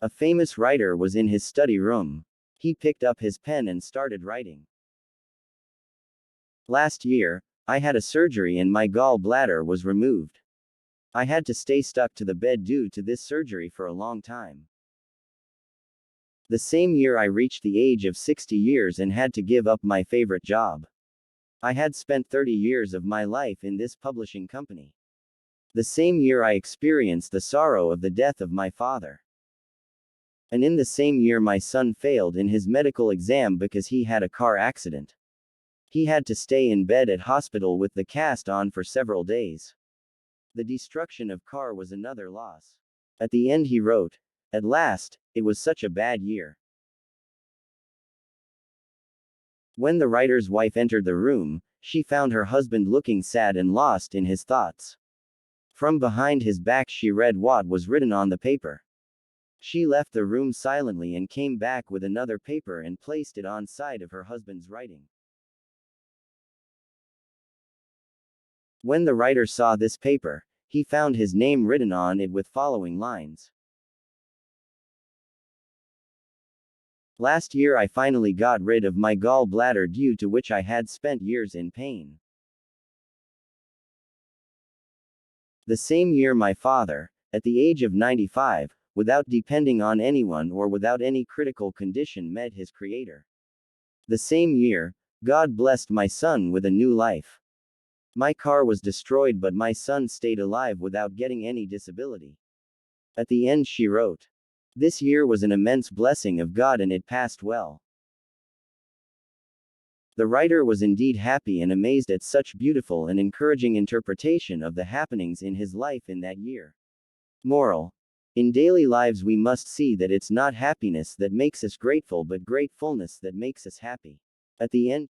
A famous writer was in his study room. He picked up his pen and started writing. Last year, I had a surgery and my gallbladder was removed. I had to stay stuck to the bed due to this surgery for a long time. The same year I reached the age of 60 years and had to give up my favorite job. I had spent 30 years of my life in this publishing company. The same year I experienced the sorrow of the death of my father. And in the same year my son failed in his medical exam because he had a car accident. He had to stay in bed at hospital with the cast on for several days. The destruction of car was another loss. At the end he wrote, "At last, it was such a bad year." When the writer's wife entered the room, she found her husband looking sad and lost in his thoughts. From behind his back she read what was written on the paper. She left the room silently and came back with another paper and placed it on side of her husband's writing. When the writer saw this paper, he found his name written on it with following lines. Last year I finally got rid of my gallbladder due to which I had spent years in pain. The same year my father, at the age of 95, without depending on anyone or without any critical condition met his creator. The same year, God blessed my son with a new life. My car was destroyed but my son stayed alive without getting any disability. At the end she wrote, "This year was an immense blessing of God and it passed well." The writer was indeed happy and amazed at such beautiful and encouraging interpretation of the happenings in his life in that year. Moral: in daily lives we must see that it's not happiness that makes us grateful but gratefulness that makes us happy. At the end,